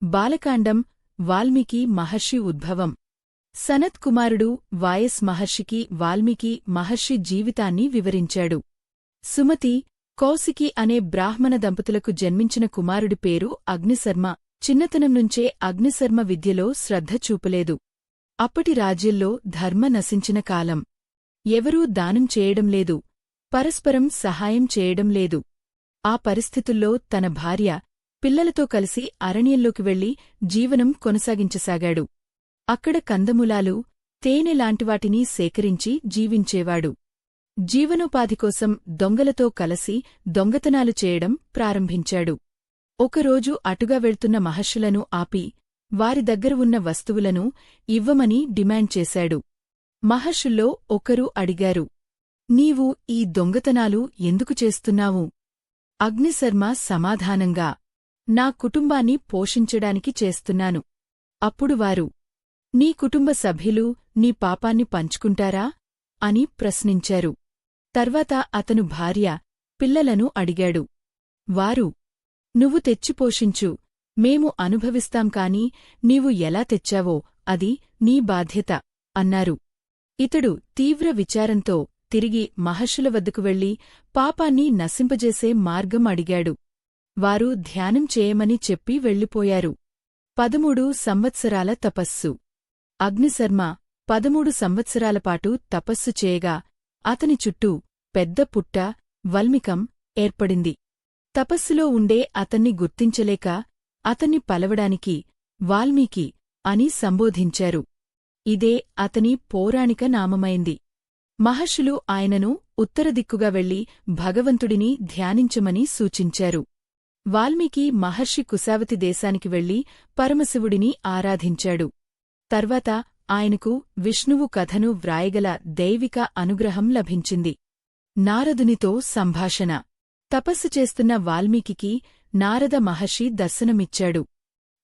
బాలకాండం వాల్మీకి మహర్షి ఉద్భవం. సనత్ కుమారుడు వాయస్ మహర్షికి వాల్మీకి మహర్షి జీవితాన్ని వివరించాడు. సుమతి, కౌశికి అనే బ్రాహ్మణ దంపతులకు జన్మించిన కుమారుడి పేరు అగ్నిశర్మ. చిన్నతనం నుంచే అగ్నిశర్మ విద్యలో శ్రద్ధ చూపలేదు. అప్పటి రాజ్యంలో ధర్మ నశించిన కాలం. ఎవరూ దానం చేయడంలేదు, పరస్పరం సహాయం చేయడంలేదు. ఆ పరిస్థితుల్లో తన భార్య, పిల్లలతో కలిసి అరణ్యంలోకి వెళ్లి జీవనం కొనసాగించసాగాడు. అక్కడ కందమూలాలు, తేనె లాంటివాటిని సేకరించి జీవించేవాడు. జీవనోపాధి కోసం దొంగలతో కలసి దొంగతనాలు చేయడం ప్రారంభించాడు. ఒకరోజు అటుగా వెళ్తున్న మహర్షులను ఆపి వారి దగ్గర ఉన్న వస్తువులను ఇవ్వమని డిమాండ్ చేశాడు. మహర్షుల్లో ఒకరు అడిగారు, నీవు ఈ దొంగతనాలు ఎందుకు చేస్తున్నావు? అగ్నిశర్మ సమాధానంగా, నా కుటుంబాన్ని పోషించడానికి చేస్తున్నాను. అప్పుడు వారు, నీ కుటుంబ సభ్యులు నీ పాపాన్ని పంచుకుంటారా? అని ప్రశ్నించారు. తర్వాత అతను భార్య, పిల్లలను అడిగాడు. వారు, నువ్వు తెచ్చి పోషించు, మేము అనుభవిస్తాం కాని నీవు ఎలా తెచ్చావో అది నీ బాధ్యత అన్నారు. ఇతడు తీవ్ర విచారంతో తిరిగి మహర్షుల వద్దకు వెళ్లి పాపాన్ని నశింపజేసే మార్గం అడిగాడు. వారు ధ్యానం చేయమని చెప్పి వెళ్ళిపోయారు. 13 సంవత్సరాల తపస్సు. అగ్నిశర్మ 13 సంవత్సరాలపాటు తపస్సు చేయగా అతని చుట్టూ పెద్ద పుట్ట, వల్మికం ఏర్పడింది. తపస్సులో ఉండే అతన్ని గుర్తించలేక అతన్ని పలవడానికి వాల్మీకి అని సంబోధించారు. ఇదే అతని పౌరాణిక నామమైంది. మహర్షులు ఆయనను ఉత్తరదిక్కుగా వెళ్లి భగవంతుడిని ధ్యానించమని సూచించారు. వాల్మీకి మహర్షి కుశావతి దేశానికి వెళ్లి పరమశివుడిని ఆరాధించాడు. తర్వాత ఆయనకు విష్ణువు కథను వ్రాయగల దైవిక అనుగ్రహం లభించింది. నారదునితో సంభాషణ. తపస్సు చేస్తున్న వాల్మీకికి నారద మహర్షి దర్శనమిచ్చాడు.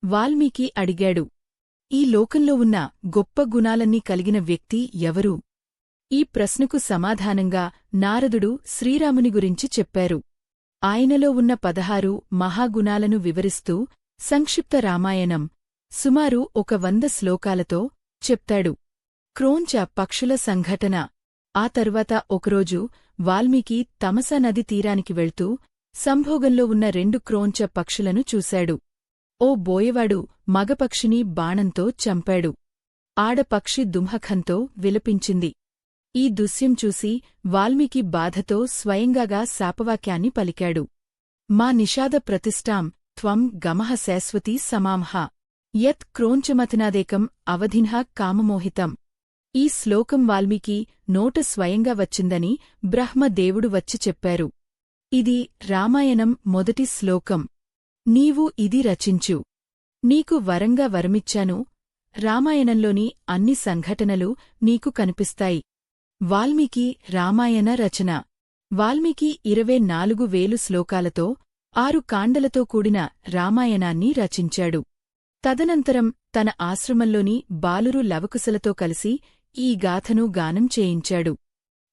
వాల్మీకి అడిగాడు, ఈ లోకంలో ఉన్న గొప్ప గుణాలన్నీ కలిగిన వ్యక్తి ఎవరు? ఈ ప్రశ్నకు సమాధానంగా నారదుడు శ్రీరాముని గురించి చెప్పారు. ఆయనలో ఉన్న 16 మహాగుణాలను వివరిస్తూ సంక్షిప్త రామాయణం సుమారు 100 శ్లోకాలతో చెప్తాడు. క్రోంచ పక్షుల సంఘటన. ఆ తరువాత ఒకరోజు వాల్మీకి తమసా నది తీరానికి వెళ్తూ సంభోగంలో ఉన్న 2 క్రోంచ పక్షులను చూశాడు. ఓ బోయవాడు మగపక్షిని బాణంతో చంపాడు. ఆడపక్షి దుంహకంతో విలపించింది. ఈ దృశ్యం చూసి వాల్మీకి బాధతో స్వయంగాగా శాపవాక్యాన్ని పలికాడు. మా నిషాద ప్రతిష్టాం త్వం గమః శాశ్వతీ సమాంహ యత్ క్రోంచమథనాదేకం అవధిన్హ కామమోహితం. ఈ శ్లోకం వాల్మీకి నోట స్వయంగా వచ్చిందని బ్రహ్మదేవుడు వచ్చి చెప్పారు. ఇది రామాయణం మొదటి శ్లోకం. నీవు ఇది రచించు. నీకు వరంగా వరమిచ్చాను. రామాయణంలోని అన్ని సంఘటనలు నీకు కనిపిస్తాయి. వాల్మీకి రామాయణ రచన. వాల్మీకి 24,000 శ్లోకాలతో 6 కాండలతో కూడిన రామాయణాన్ని రచించాడు. తదనంతరం తన ఆశ్రమంలోని బాలురు లవకుశలతో కలిసి ఈ గాథను గానం చేయించాడు.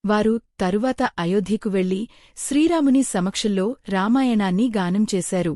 వారు తరువాత అయోధ్యకు వెళ్లి శ్రీరాముని సమక్షంలో రామాయణాన్ని గానం చేశారు.